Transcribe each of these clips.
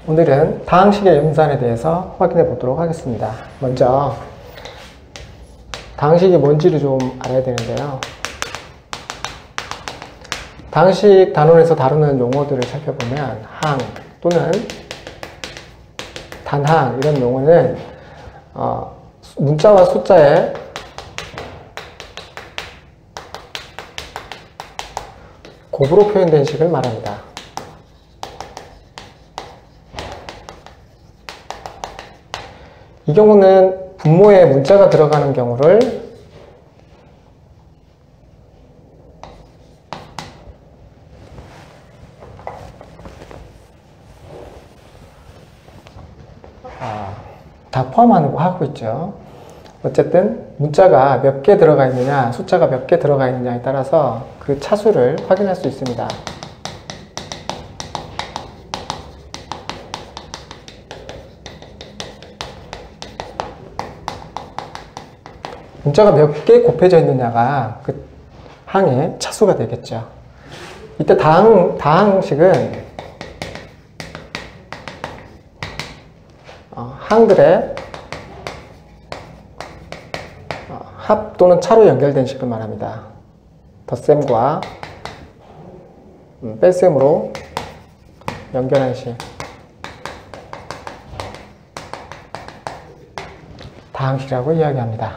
오늘은 다항식의 연산에 대해서 확인해 보도록 하겠습니다. 먼저 다항식이 뭔지를 좀 알아야 되는데요. 다항식 단원에서 다루는 용어들을 살펴보면 항 또는 단항 이런 용어는 문자와 숫자의 곱으로 표현된 식을 말합니다. 이 경우는 분모에 문자가 들어가는 경우를 다 포함하고 있죠. 어쨌든 문자가 몇 개 들어가 있느냐, 숫자가 몇 개 들어가 있느냐에 따라서 그 차수를 확인할 수 있습니다. 문자가 몇 개 곱해져 있느냐가 그 항의 차수가 되겠죠. 이때 다항식은 항들의 합 또는 차로 연결된 식을 말합니다. 덧셈과 뺄셈으로 연결한 식. 다항식이라고 이야기합니다.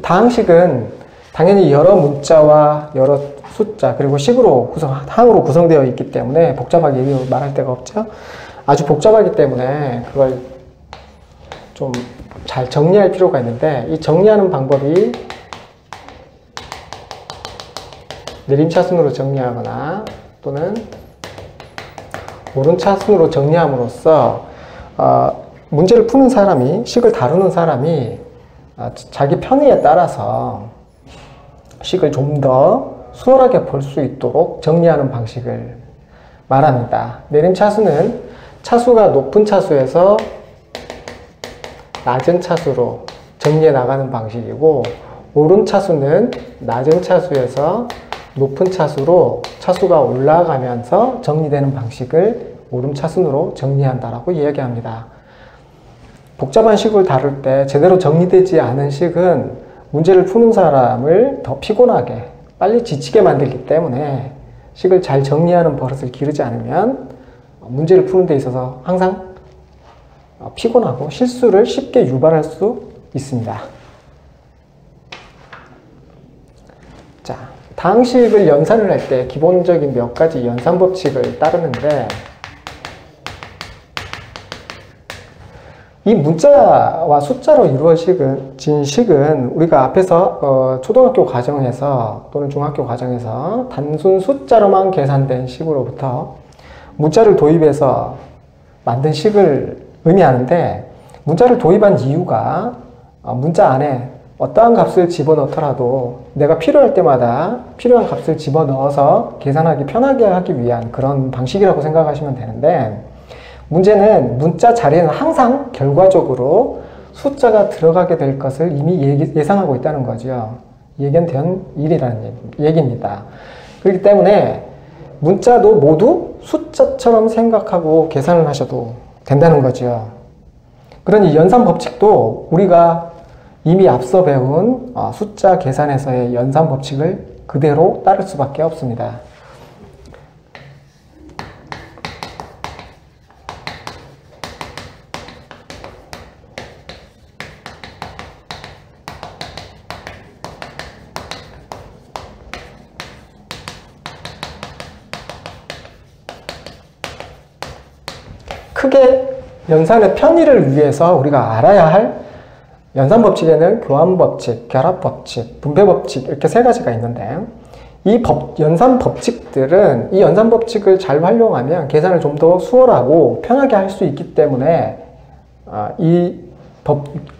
다항식은 당연히 여러 문자와 여러 숫자 그리고 항으로 구성되어 있기 때문에 복잡하게 말할 데가 없죠. 아주 복잡하기 때문에 그걸 좀 잘 정리할 필요가 있는데, 이 정리하는 방법이 내림차순으로 정리하거나 또는 오름차순으로 정리함으로써 문제를 푸는 사람이, 식을 다루는 사람이 자기 편의에 따라서 식을 좀 더 수월하게 볼 수 있도록 정리하는 방식을 말합니다. 내림차순은 차수가 높은 차수에서 낮은 차수로 정리해 나가는 방식이고, 오름차수는 낮은 차수에서 높은 차수로 차수가 올라가면서 정리되는 방식을 오름차순으로 정리한다라고 이야기합니다. 복잡한 식을 다룰 때 제대로 정리되지 않은 식은 문제를 푸는 사람을 더 피곤하게, 빨리 지치게 만들기 때문에 식을 잘 정리하는 버릇을 기르지 않으면 문제를 푸는 데 있어서 항상 피곤하고 실수를 쉽게 유발할 수 있습니다. 자, 다항식을 연산을 할 때 기본적인 몇 가지 연산 법칙을 따르는데, 이 문자와 숫자로 이루어진 식은 우리가 앞에서 초등학교 과정에서 또는 중학교 과정에서 단순 숫자로만 계산된 식으로부터 문자를 도입해서 만든 식을 의미하는데, 문자를 도입한 이유가 문자 안에 어떠한 값을 집어넣더라도 내가 필요할 때마다 필요한 값을 집어넣어서 계산하기 편하게 하기 위한 그런 방식이라고 생각하시면 되는데, 문제는 문자 자리에는 항상 결과적으로 숫자가 들어가게 될 것을 이미 예상하고 있다는 거죠. 예견된 일이라는 얘기입니다. 그렇기 때문에 문자도 모두 숫자처럼 생각하고 계산을 하셔도 된다는 거죠. 그러니 연산 법칙도 우리가 이미 앞서 배운 숫자 계산에서의 연산 법칙을 그대로 따를 수밖에 없습니다. 크게 연산의 편의를 위해서 우리가 알아야 할 연산 법칙에는 교환 법칙, 결합 법칙, 분배 법칙 이렇게 세 가지가 있는데, 이 연산 법칙들은 이 연산 법칙을 잘 활용하면 계산을 좀 더 수월하고 편하게 할 수 있기 때문에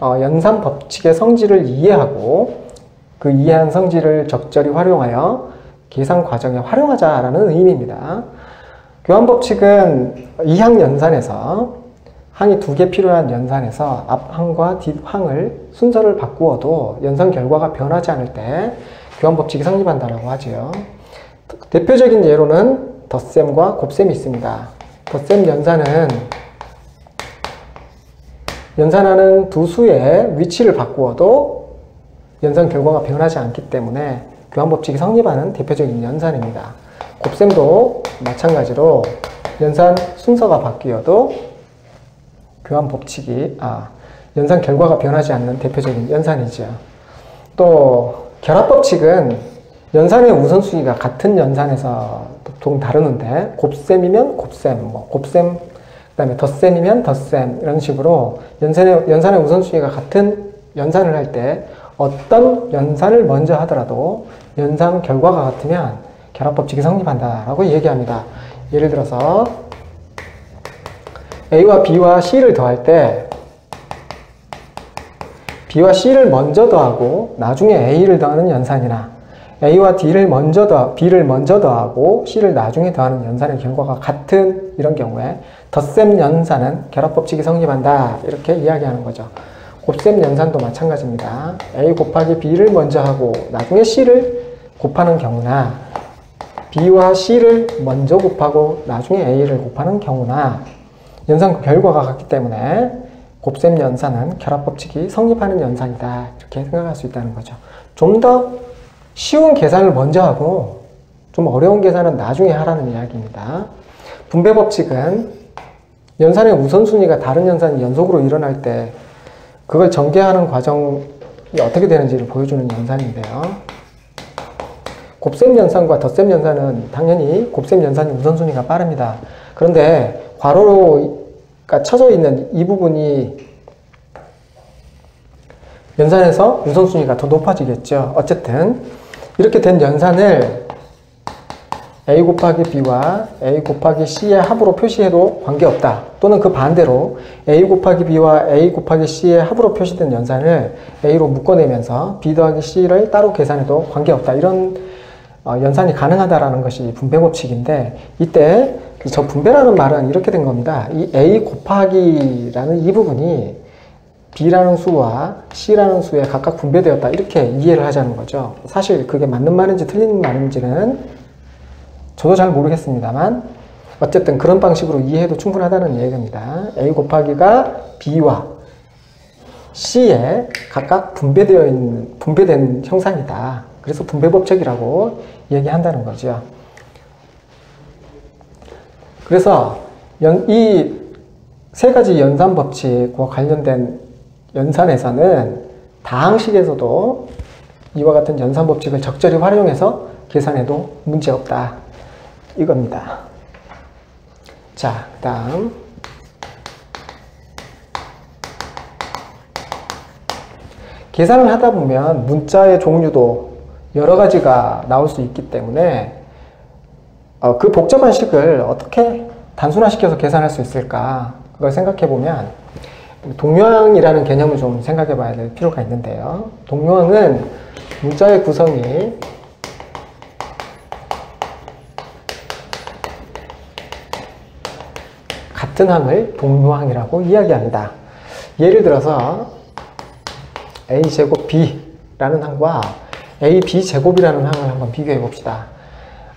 연산 법칙의 성질을 이해하고 그 이해한 성질을 적절히 활용하여 계산 과정에 활용하자라는 의미입니다. 교환 법칙은 이항 연산에서 항이 2개 필요한 연산에서 앞항과 뒷항을 순서를 바꾸어도 연산 결과가 변하지 않을 때 교환 법칙이 성립한다라고 하지요. 대표적인 예로는 덧셈과 곱셈이 있습니다. 덧셈 연산하는 두 수의 위치를 바꾸어도 연산 결과가 변하지 않기 때문에 교환법칙이 성립하는 대표적인 연산입니다. 곱셈도 마찬가지로 연산 순서가 바뀌어도 연산 결과가 변하지 않는 대표적인 연산이죠. 또 결합법칙은 연산의 우선순위가 같은 연산에서 보통 다루는데 곱셈이면 곱셈, 곱셈 그다음에 덧셈이면 덧셈 이런 식으로 연산의 우선순위가 같은 연산을 할 때 어떤 연산을 먼저 하더라도 연산 결과가 같으면 결합법칙이 성립한다라고 얘기합니다. 예를 들어서 A와 B와 C를 더할 때 B와 C를 먼저 더하고 나중에 A를 더하는 연산이나 A와 B를 먼저 더하고 C를 나중에 더하는 연산의 결과가 같은 이런 경우에 덧셈 연산은 결합법칙이 성립한다 이렇게 이야기하는 거죠. 곱셈 연산도 마찬가지입니다. A 곱하기 B를 먼저 하고 나중에 C를 곱하는 경우나 B와 C를 먼저 곱하고 나중에 A를 곱하는 경우나 연산 결과가 같기 때문에 곱셈 연산은 결합법칙이 성립하는 연산이다 이렇게 생각할 수 있다는 거죠. 좀 더 쉬운 계산을 먼저 하고 좀 어려운 계산은 나중에 하라는 이야기입니다. 분배법칙은 연산의 우선순위가 다른 연산이 연속으로 일어날 때 그걸 전개하는 과정이 어떻게 되는지를 보여주는 연산인데요. 곱셈 연산과 덧셈 연산은 당연히 곱셈 연산이 우선순위가 빠릅니다. 그런데 괄호가 쳐져 있는 이 부분이 연산에서 우선순위가 더 높아지겠죠. 어쨌든 이렇게 된 연산을 A 곱하기 B와 A 곱하기 C의 합으로 표시해도 관계없다. 또는 그 반대로 A 곱하기 B와 A 곱하기 C의 합으로 표시된 연산을 A로 묶어내면서 B 더하기 C를 따로 계산해도 관계없다. 이런 연산이 가능하다라는 것이 분배법칙인데 이때 저 분배라는 말은 이렇게 된 겁니다. 이 A 곱하기라는 이 부분이 B라는 수와 C라는 수에 각각 분배되었다. 이렇게 이해를 하자는 거죠. 사실 그게 맞는 말인지 틀린 말인지는 저도 잘 모르겠습니다만 어쨌든 그런 방식으로 이해해도 충분하다는 얘기입니다. A 곱하기가 B와 C에 각각 분배된 형상이다. 그래서 분배법칙이라고 얘기한다는 거죠. 그래서 이 세 가지 연산법칙과 관련된 연산에서는 다항식에서도 이와 같은 연산법칙을 적절히 활용해서 계산해도 문제없다. 이겁니다. 자, 그 다음 계산을 하다 보면 문자의 종류도 여러 가지가 나올 수 있기 때문에 그 복잡한 식을 어떻게 단순화시켜서 계산할 수 있을까 그걸 생각해 보면 동요항이라는 개념을 좀 생각해 봐야 될 필요가 있는데요. 동요항은 문자의 구성이 같은 항을 동요항이라고 이야기합니다. 예를 들어서 a제곱 b라는 항과 ab제곱이라는 항을 한번 비교해 봅시다.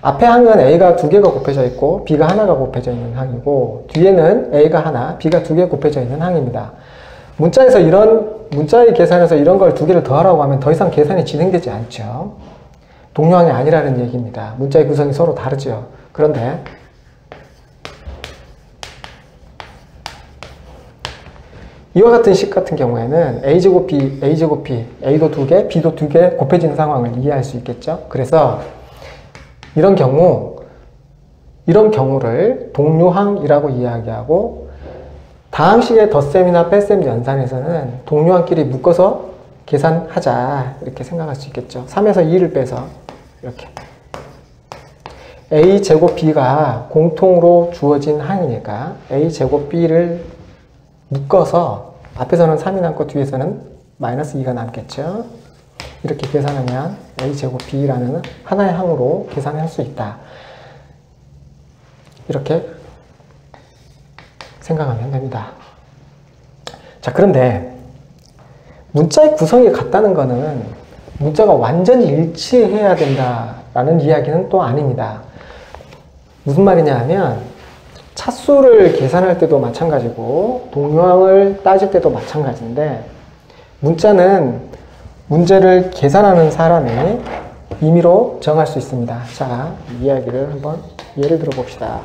앞에 항은 a가 2개가 곱해져 있고 b가 하나가 곱해져 있는 항이고 뒤에는 a가 하나, b가 2개 곱해져 있는 항입니다. 문자의 계산에서 이런 걸 2개를 더하라고 하면 더 이상 계산이 진행되지 않죠. 동요항이 아니라는 얘기입니다. 문자의 구성이 서로 다르죠. 그런데 이와 같은 식 같은 경우에는 a제곱 b, a제곱 b, a도 2개, b도 2개 곱해지는 상황을 이해할 수 있겠죠. 그래서 이런 경우를 동요항이라고 이야기하고 다항식의 덧셈이나 뺄셈 연산에서는 동요항끼리 묶어서 계산하자 이렇게 생각할 수 있겠죠. 3에서 2를 빼서 이렇게 a제곱 b가 공통으로 주어진 항이니까 a제곱 b를 묶어서 앞에서는 3이 남고 뒤에서는 마이너스 2가 남겠죠. 이렇게 계산하면 a제곱 b라는 하나의 항으로 계산할 수 있다. 이렇게 생각하면 됩니다. 자, 그런데 문자의 구성이 같다는 것은 문자가 완전히 일치해야 된다라는 이야기는 또 아닙니다. 무슨 말이냐 하면 차수를 계산할 때도 마찬가지고 동요항을 따질 때도 마찬가지인데 문자는 문제를 계산하는 사람이 임의로 정할 수 있습니다. 자, 이 이야기를 한번 예를 들어 봅시다.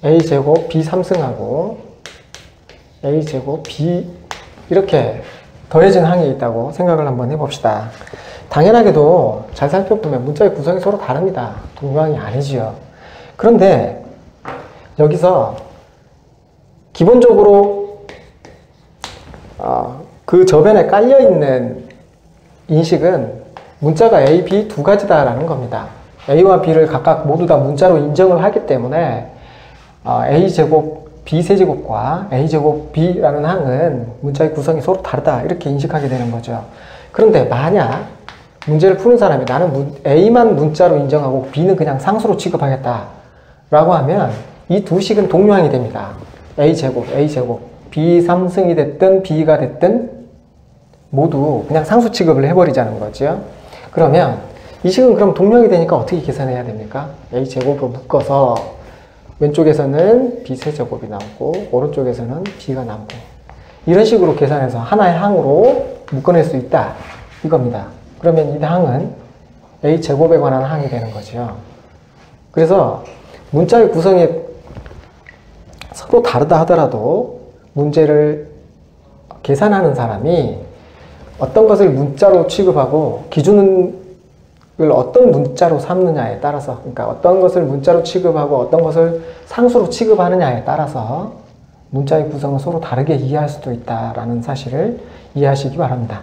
a제곱 b 3승하고 a제곱 b 이렇게 더해진 항이 있다고 생각을 한번 해봅시다. 당연하게도 잘 살펴보면 문자의 구성이 서로 다릅니다. 동요항이 아니지요. 그런데 여기서 기본적으로 그 저변에 깔려있는 인식은 문자가 A, B 두 가지다라는 겁니다. A와 B를 각각 모두 다 문자로 인정을 하기 때문에 A제곱 B세제곱과 A제곱 B라는 항은 문자의 구성이 서로 다르다 이렇게 인식하게 되는 거죠. 그런데 만약 문제를 푸는 사람이 나는 A만 문자로 인정하고 B는 그냥 상수로 취급하겠다 라고 하면 이 두 식은 동요항이 됩니다. A제곱, B 3승이 됐든 B가 됐든 모두 그냥 상수 취급을 해버리자는 거죠. 그러면 이 식은 그럼 동요항이 되니까 어떻게 계산해야 됩니까? A제곱으로 묶어서 왼쪽에서는 B세제곱이 나오고 오른쪽에서는 B가 나오고 이런 식으로 계산해서 하나의 항으로 묶어낼 수 있다 이겁니다. 그러면 이 항은 A제곱에 관한 항이 되는 거죠. 그래서 문자의 구성이 서로 다르다 하더라도 문제를 계산하는 사람이 어떤 것을 문자로 취급하고 기준을 어떤 문자로 삼느냐에 따라서, 그러니까 어떤 것을 문자로 취급하고 어떤 것을 상수로 취급하느냐에 따라서 문자의 구성을 서로 다르게 이해할 수도 있다라는 사실을 이해하시기 바랍니다.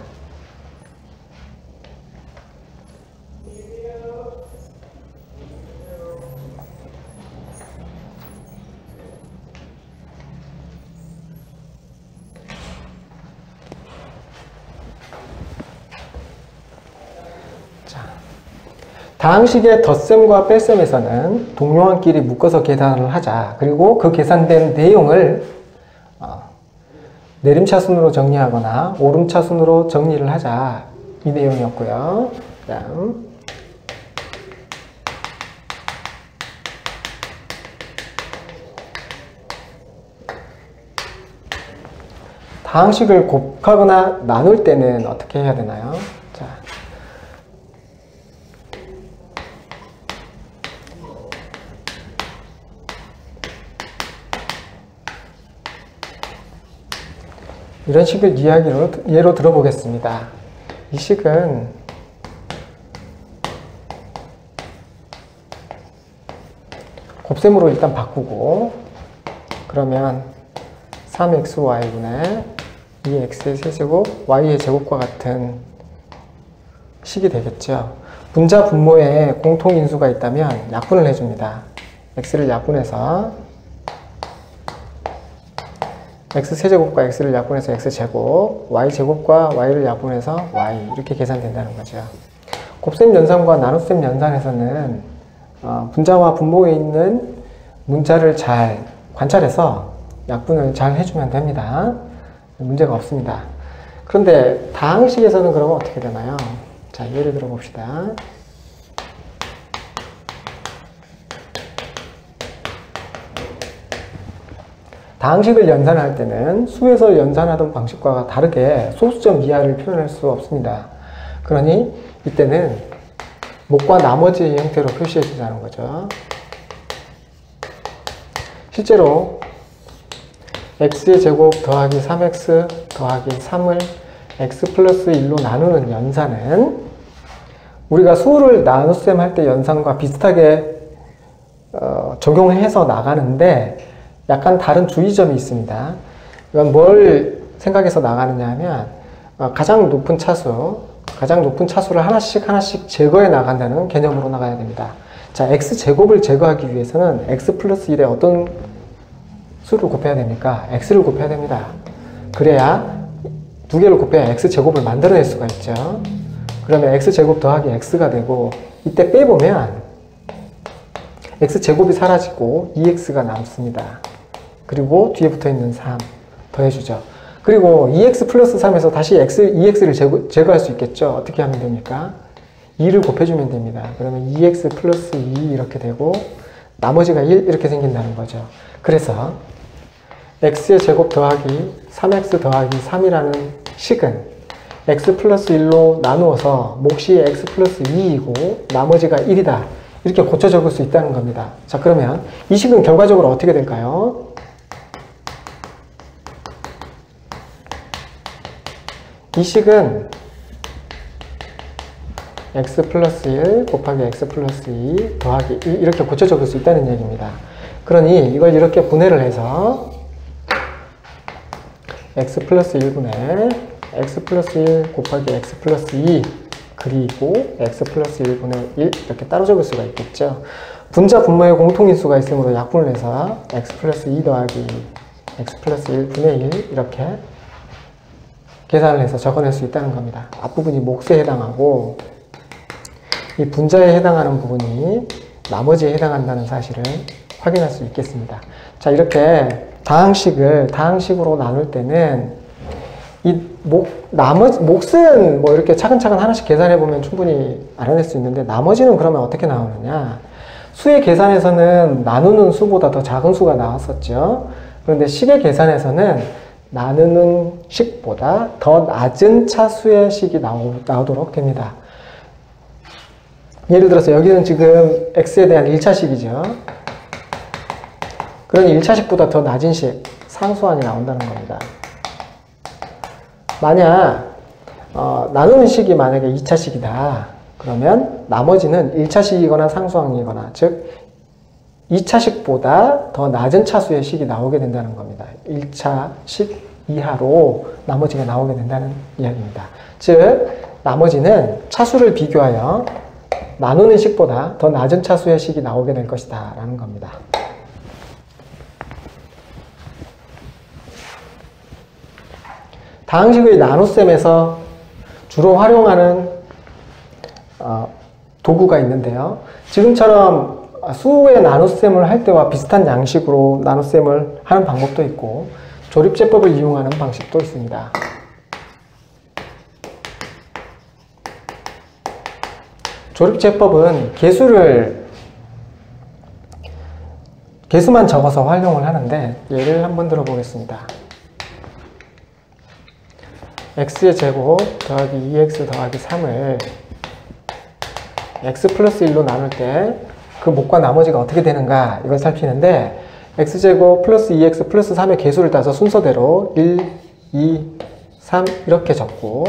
다항식의 덧셈과 뺄셈에서는 동요항끼리 묶어서 계산을 하자. 그리고 그 계산된 내용을 내림차순으로 정리하거나 오름차순으로 정리를 하자. 이 내용이었고요. 그다음 다항식을 곱하거나 나눌 때는 어떻게 해야 되나요? 자, 이런 식의 이야기로 예로 들어보겠습니다. 이 식은 곱셈으로 일단 바꾸고 그러면 3xy분의 2x의 세제곱 y의 제곱과 같은 식이 되겠죠. 분자 분모에 공통인수가 있다면 약분을 해줍니다. x를 약분해서 x세제곱과 x를 약분해서 x제곱, y제곱과 y를 약분해서 y 이렇게 계산된다는 거죠. 곱셈 연산과 나눗셈 연산에서는 분자와 분모에 있는 문자를 잘 관찰해서 약분을 잘 해주면 됩니다. 문제가 없습니다. 그런데 다항식에서는 그러면 어떻게 되나요? 자, 예를 들어 봅시다. 다항식을 연산할 때는 수에서 연산하던 방식과 다르게 소수점 이하를 표현할 수 없습니다. 그러니 이때는 목과 나머지 형태로 표시해 주자는 거죠. 실제로 x의 제곱 더하기 3x 더하기 3을 x 플러스 1로 나누는 연산은 우리가 수를 나눗셈 할 때 연산과 비슷하게 적용해서 나가는데 약간 다른 주의점이 있습니다. 이건 뭘 생각해서 나가느냐 하면 가장 높은 차수를 하나씩 제거해 나간다는 개념으로 나가야 됩니다. 자, x제곱을 제거하기 위해서는 x 플러스 1에 어떤 수를 곱해야 됩니까? x를 곱해야 됩니다. 그래야 두 개를 곱해야 x제곱을 만들어낼 수가 있죠. 그러면 x제곱 더하기 x가 되고 이때 빼보면 x제곱이 사라지고 2x가 남습니다. 그리고 뒤에 붙어있는 3 더해주죠. 그리고 2x 플러스 3에서 다시 2x를 제거할 수 있겠죠. 어떻게 하면 됩니까? 2를 곱해주면 됩니다. 그러면 2x 플러스 2 이렇게 되고 나머지가 1 이렇게 생긴다는 거죠. 그래서 x의 제곱 더하기 3x 더하기 3이라는 식은 x 플러스 1로 나누어서 몫이 x 플러스 2이고 나머지가 1이다. 이렇게 고쳐 적을 수 있다는 겁니다. 자, 그러면 이 식은 결과적으로 어떻게 될까요? 이 식은 x 플러스 1 곱하기 x 플러스 2 더하기 1 이렇게 고쳐 적을 수 있다는 얘기입니다. 그러니 이걸 이렇게 분해를 해서 x 플러스 1분의 x 플러스 1 곱하기 x 플러스 2 그리고 x 플러스 1분의 1 이렇게 따로 적을 수가 있겠죠. 분자 분모에 공통인수가 있으므로 약분을 해서 x 플러스 2 더하기 x 플러스 1분의 1 이렇게 계산을 해서 적어낼 수 있다는 겁니다. 앞부분이 몫에 해당하고 이 분자에 해당하는 부분이 나머지에 해당한다는 사실을 확인할 수 있겠습니다. 자, 이렇게 다항식으로 나눌 때는 이 몫은 뭐 이렇게 차근차근 하나씩 계산해 보면 충분히 알아낼 수 있는데 나머지는 그러면 어떻게 나오느냐? 수의 계산에서는 나누는 수보다 더 작은 수가 나왔었죠. 그런데 식의 계산에서는 나누는 식보다 더 낮은 차수의 식이 나오도록 됩니다. 예를 들어서 여기는 지금 x에 대한 1차식이죠. 그러니 1차식보다 더 낮은 식, 상수항이 나온다는 겁니다. 만약 나누는 식이 만약에 2차식이다. 그러면 나머지는 1차식이거나 상수항이거나 즉 2차식보다 더 낮은 차수의 식이 나오게 된다는 겁니다. 1차식 이하로 나머지가 나오게 된다는 이야기입니다. 즉 나머지는 차수를 비교하여 나누는 식보다 더 낮은 차수의 식이 나오게 될 것이다 라는 겁니다. 다항식의 나눗셈에서 주로 활용하는 도구가 있는데요. 지금처럼 수의 나눗셈을 할 때와 비슷한 양식으로 나눗셈을 하는 방법도 있고 조립제법을 이용하는 방식도 있습니다. 조립제법은 개수만 적어서 활용을 하는데 예를 한번 들어보겠습니다. x의 제곱 더하기 2x 더하기 3을 x 플러스 1로 나눌 때 그 몫과 나머지가 어떻게 되는가 이걸 살피는데 x제곱 플러스 2x 플러스 3의 개수를 따서 순서대로 1, 2, 3 이렇게 적고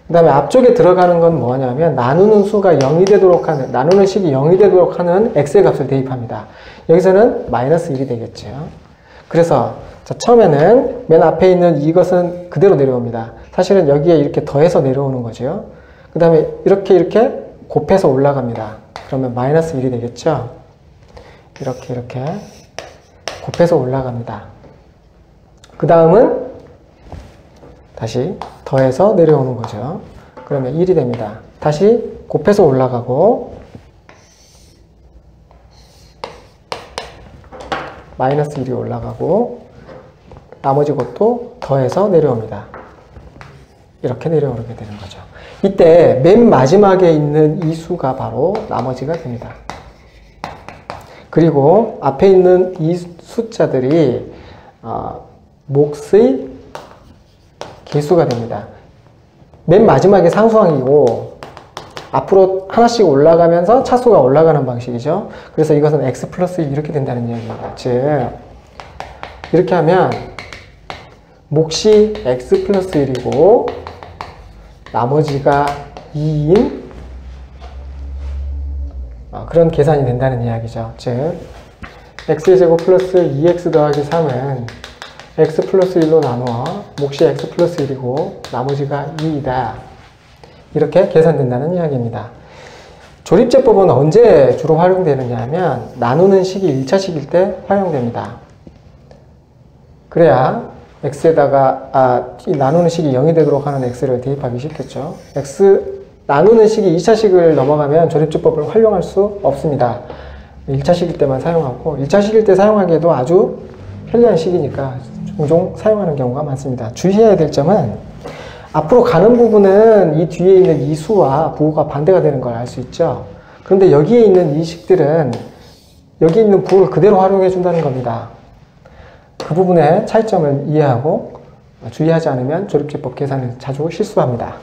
그 다음에 앞쪽에 들어가는 건 뭐냐면 나누는 수가 0이 되도록 하는 나누는 식이 0이 되도록 하는 x의 값을 대입합니다. 여기서는 마이너스 1이 되겠죠. 그래서 자, 처음에는 맨 앞에 있는 이것은 그대로 내려옵니다. 사실은 여기에 이렇게 더해서 내려오는 거죠. 그 다음에 이렇게 곱해서 올라갑니다. 그러면 마이너스 1이 되겠죠. 이렇게 곱해서 올라갑니다. 그 다음은 다시 더해서 내려오는 거죠. 그러면 1이 됩니다. 다시 곱해서 올라가고 마이너스 1이 올라가고 나머지 것도 더해서 내려옵니다. 이렇게 내려오게 되는 거죠. 이때 맨 마지막에 있는 이 수가 바로 나머지가 됩니다. 그리고 앞에 있는 이 숫자들이 몫의 개수가 됩니다. 맨 마지막에 상수항이고 앞으로 하나씩 올라가면서 차수가 올라가는 방식이죠. 그래서 이것은 x 플러스 1 이렇게 된다는 이야기입니다. 즉 이렇게 하면 몫이 x 플러스 1이고 나머지가 2인 그런 계산이 된다는 이야기죠. 즉 x제곱 플러스 2x 더하기 3은 x 플러스 1로 나누어 몫이 x 플러스 1이고 나머지가 2이다. 이렇게 계산된다는 이야기입니다. 조립제법은 언제 주로 활용되느냐 하면 나누는 식이 1차식일 때 활용됩니다. 그래야 x에다가 이 나누는 식이 0이 되도록 하는 x를 대입하기 쉽겠죠. 나누는 식이 2차식을 넘어가면 조립제법을 활용할 수 없습니다. 1차식일 때만 사용하고 1차식일 때 사용하기에도 아주 편리한 식이니까 종종 사용하는 경우가 많습니다. 주의해야 될 점은 앞으로 가는 부분은 이 뒤에 있는 이 수와 부호가 반대가 되는 걸 알 수 있죠. 그런데 여기에 있는 이 식들은 여기 있는 부호를 그대로 활용해 준다는 겁니다. 그 부분의 차이점을 이해하고 주의하지 않으면 조립제법 계산을 자주 실수합니다.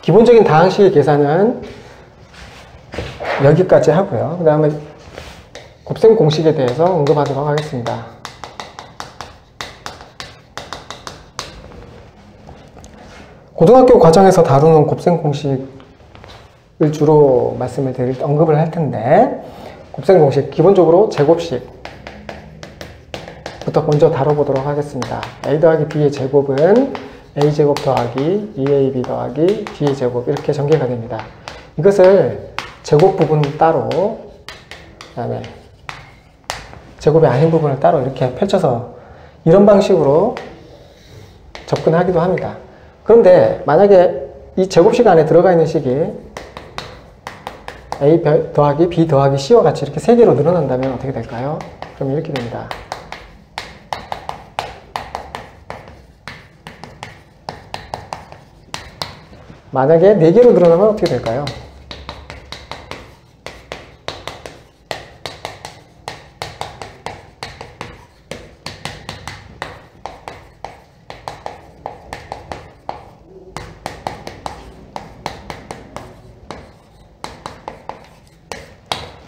기본적인 다항식의 계산은 여기까지 하고요. 그 다음에 곱셈 공식에 대해서 언급하도록 하겠습니다. 고등학교 과정에서 다루는 곱셈 공식을 주로 언급을 할 텐데, 곱셈 공식, 기본적으로 제곱식부터 먼저 다뤄보도록 하겠습니다. a 더하기 b의 제곱은 a제곱 더하기 2ab 더하기 b의 제곱, 이렇게 전개가 됩니다. 이것을 제곱 부분 따로, 그 다음에 제곱이 아닌 부분을 따로 이렇게 펼쳐서 이런 방식으로 접근하기도 합니다. 그런데 만약에 이 제곱식 안에 들어가 있는 식이 a 더하기 b 더하기 c와 같이 이렇게 세 개로 늘어난다면 어떻게 될까요? 그럼 이렇게 됩니다. 만약에 4개로 늘어나면 어떻게 될까요?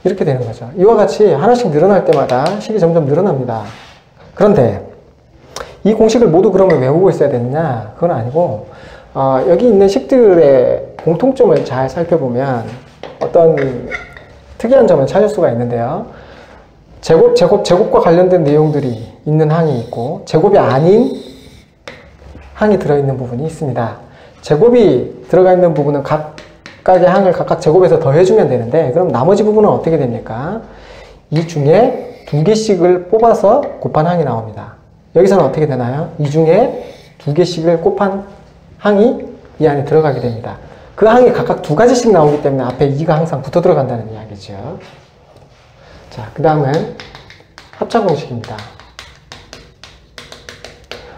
이렇게 되는 거죠. 이와 같이 하나씩 늘어날 때마다 식이 점점 늘어납니다. 그런데 이 공식을 모두 그러면 외우고 있어야 되느냐? 그건 아니고 여기 있는 식들의 공통점을 잘 살펴보면 어떤 특이한 점을 찾을 수가 있는데요. 제곱과 관련된 내용들이 있는 항이 있고 제곱이 아닌 항이 들어있는 부분이 있습니다. 제곱이 들어가 있는 부분은 각각의 항을 각각 제곱해서 더해주면 되는데, 그럼 나머지 부분은 어떻게 됩니까? 이 중에 2개씩을 뽑아서 곱한 항이 나옵니다. 여기서는 어떻게 되나요? 이 중에 2개씩을 곱한 항이 이 안에 들어가게 됩니다. 그 항이 각각 2가지씩 나오기 때문에 앞에 2가 항상 붙어 들어간다는 이야기죠. 자, 그 다음은 합차공식입니다.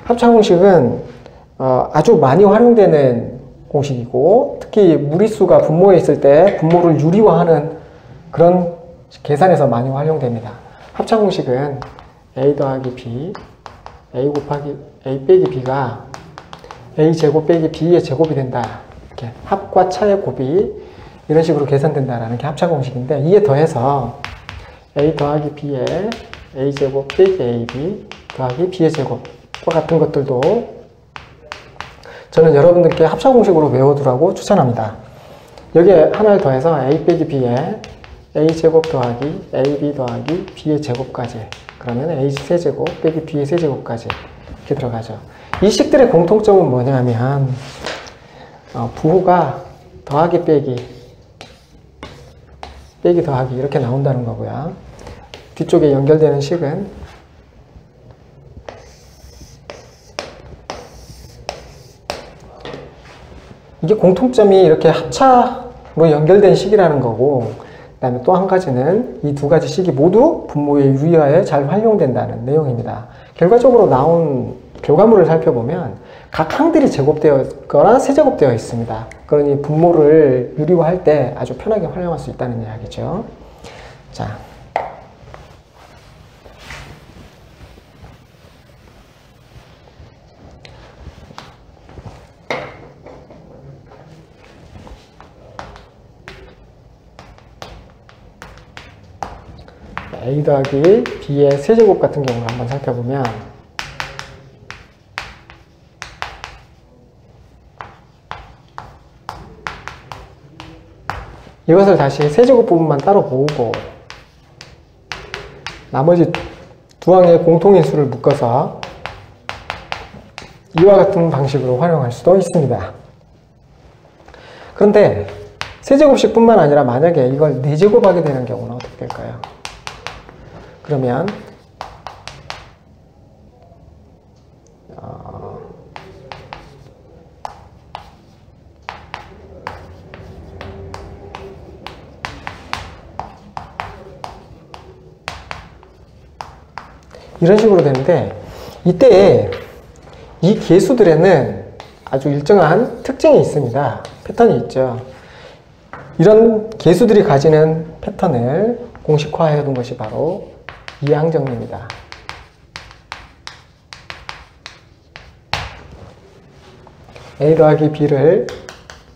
합차공식은 아주 많이 활용되는 공식이고, 특히 무리수가 분모에 있을 때 분모를 유리화하는 그런 계산에서 많이 활용됩니다. 합차공식은 a 더하기 b, a 빼기 b가 a 제곱 빼기 b의 제곱이 된다. 이렇게 합과 차의 곱이 이런 식으로 계산된다라는 게 합차공식인데, 이에 더해서 a 더하기 b의 a 제곱 빼기 ab 더하기 b의 제곱과 같은 것들도 저는 여러분들께 합차공식으로 외워두라고 추천합니다. 여기에 하나를 더해서 a 빼기 b의 a 제곱 더하기 ab 더하기 b의 제곱까지, 그러면 a 세제곱 빼기 b의 세제곱까지 이렇게 들어가죠. 이 식들의 공통점은 뭐냐면 부호가 더하기 빼기 더하기 이렇게 나온다는 거고요. 뒤쪽에 연결되는 식은 이게 공통점이 이렇게 합차로 연결된 식이라는 거고, 그 다음에 또 한 가지는 이 2가지 식이 모두 분모의 유리화에 잘 활용된다는 내용입니다. 결과적으로 나온 결과물을 살펴보면 각 항들이 제곱되어 있거나 세제곱되어 있습니다. 그러니 분모를 유리화할 때 아주 편하게 활용할 수 있다는 이야기죠. 자, a 더하기 b의 세제곱 같은 경우를 한번 살펴보면 이것을 다시 세제곱 부분만 따로 모으고 나머지 두 항의 공통인 수를 묶어서 이와 같은 방식으로 활용할 수도 있습니다. 그런데 세제곱식 뿐만 아니라 만약에 이걸 4제곱 하게 되는 경우는 어떻게 될까요? 그러면 이런 식으로 되는데, 이때 이 계수들에는 아주 일정한 특징이 있습니다. 패턴이 있죠. 이런 계수들이 가지는 패턴을 공식화해 둔 것이 바로 이항정리입니다. A 더하기 B를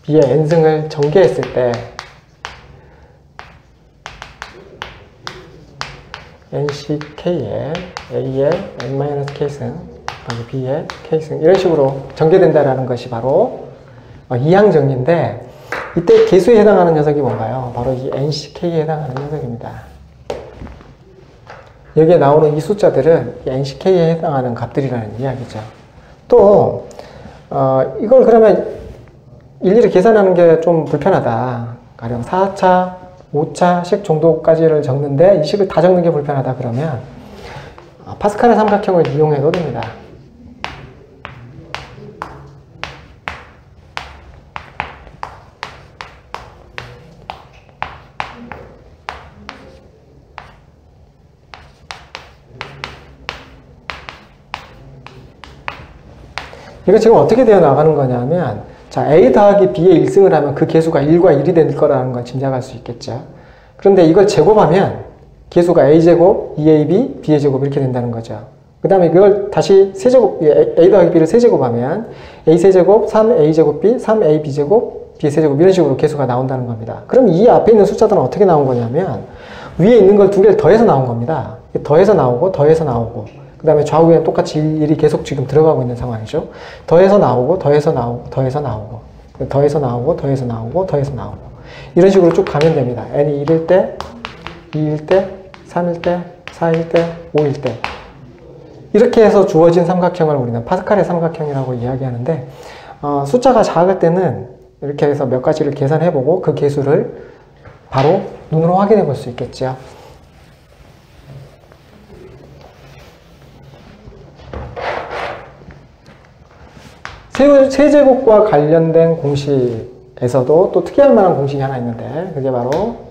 B의 n승을 전개했을 때 NCK에 A의 n-k승 더하기 B의 k승 이런 식으로 전개된다라는 것이 바로 이항정리인데, 이때 계수에 해당하는 녀석이 뭔가요? 바로 이 NCK에 해당하는 녀석입니다. 여기에 나오는 이 숫자들은 이 NCK에 해당하는 값들이라는 이야기죠. 또 이걸 그러면 일일이 계산하는 게 좀 불편하다. 가령 4차, 5차식 정도까지를 적는데 이 식을 다 적는 게 불편하다 그러면 파스칼의 삼각형을 이용해도 됩니다. 이거 지금 어떻게 되어 나가는 거냐면, 자, A 더하기 B의 1승을 하면 그 계수가 1과 1이 될 거라는 걸 짐작할 수 있겠죠. 그런데 이걸 제곱하면 계수가 A제곱, 2AB, B의 제곱 이렇게 된다는 거죠. 그 다음에 이걸 다시 세제곱, A 더하기 B를 세제곱하면 A 세제곱, 3A제곱 B, 3AB제곱, B 세제곱 이런 식으로 계수가 나온다는 겁니다. 그럼 이 앞에 있는 숫자들은 어떻게 나온 거냐면 위에 있는 걸 두 개를 더해서 나온 겁니다. 더해서 나오고 더해서 나오고 그 다음에 좌우에 똑같이 1이 계속 지금 들어가고 있는 상황이죠. 더해서 나오고, 더해서 나오고, 더해서 나오고, 더해서 나오고, 더해서 나오고, 더해서 나오고. 이런 식으로 쭉 가면 됩니다. n이 1일 때, 2일 때, 3일 때, 4일 때, 5일 때. 이렇게 해서 주어진 삼각형을 우리는 파스칼의 삼각형이라고 이야기하는데, 숫자가 작을 때는 이렇게 해서 몇 가지를 계산해보고 그 계수를 바로 눈으로 확인해 볼 수 있겠죠. 세제곱과 관련된 공식에서도 또 특이할 만한 공식이 하나 있는데, 그게 바로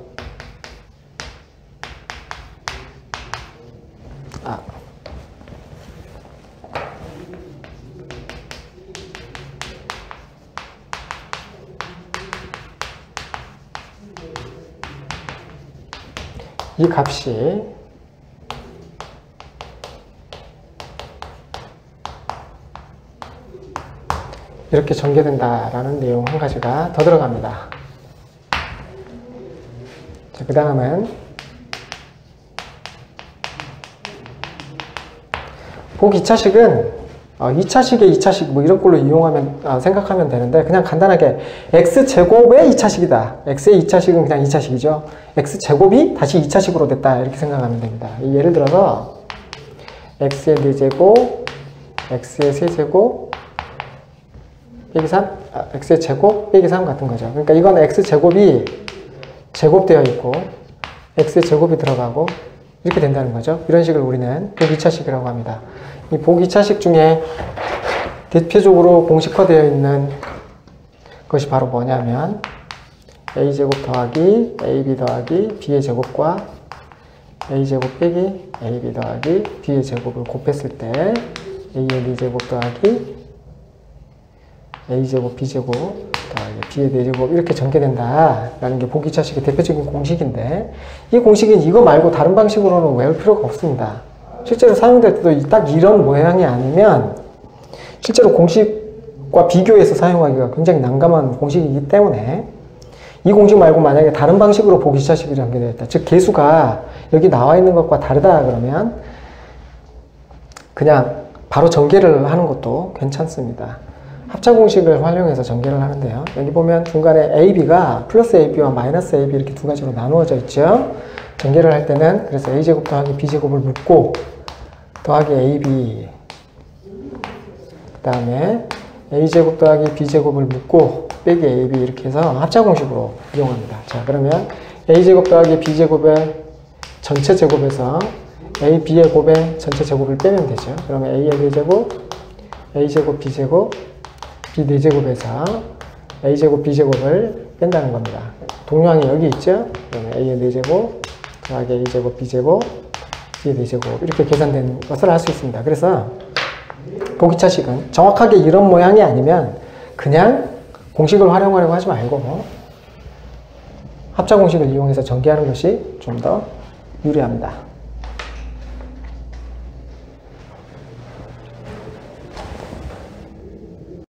이 값이 이렇게 전개된다라는 내용 한 가지가 더 들어갑니다. 자, 그 다음은 복 2차식은 2차식에 2차식 뭐 이런 걸로 이용하면 생각하면 되는데, 그냥 간단하게 x제곱의 2차식이다. x의 2차식은 그냥 2차식이죠. x제곱이 다시 2차식으로 됐다 이렇게 생각하면 됩니다. 예를 들어서 x의 4제곱, x의 3제곱 빼기 3, x의 제곱 빼기 3 같은 거죠. 그러니까 이건 x제곱이 제곱되어 있고 x의 제곱이 들어가고 이렇게 된다는 거죠. 이런 식을 우리는 복 2차식이라고 합니다. 이 복 2차식 중에 대표적으로 공식화되어 있는 것이 바로 뭐냐면 a제곱 더하기 ab 더하기 b의 제곱과 a제곱 빼기 ab 더하기 b의 제곱을 곱했을 때 a의 4제곱 더하기 a제곱 b제곱 더하기 b의 4제곱 이렇게 전개된다라는 게 복 2차식의 대표적인 공식인데, 이 공식은 이거 말고 다른 방식으로는 외울 필요가 없습니다. 실제로 사용될 때도 딱 이런 모양이 아니면 실제로 공식과 비교해서 사용하기가 굉장히 난감한 공식이기 때문에 이 공식 말고 만약에 다른 방식으로 복 2차식이 전개되어 있다, 즉 계수가 여기 나와 있는 것과 다르다 그러면 그냥 바로 전개를 하는 것도 괜찮습니다. 합차 공식을 활용해서 전개를 하는데요. 여기 보면 중간에 AB가 플러스 AB와 마이너스 AB 이렇게 두 가지로 나누어져 있죠. 전개를 할 때는 그래서 A제곱 더하기 B제곱을 묶고 더하기 AB, 그 다음에 A제곱 더하기 B제곱을 묶고 빼기 AB 이렇게 해서 합차 공식으로 이용합니다. 자, 그러면 A제곱 더하기 B제곱의 전체 제곱에서 A, B의 곱의 전체 제곱을 빼면 되죠. 그러면 A의 4제곱, A제곱, B제곱, B 4제곱에서 A제곱, B제곱을 뺀다는 겁니다. 동량이 여기 있죠? 그러면 A의 4제곱, 더하기 A제곱, B제곱, 2제곱 이렇게 계산된 것을 알 수 있습니다. 그래서 보기차식은 정확하게 이런 모양이 아니면 그냥 공식을 활용하려고 하지 말고 합차 공식을 이용해서 전개하는 것이 좀 더 유리합니다.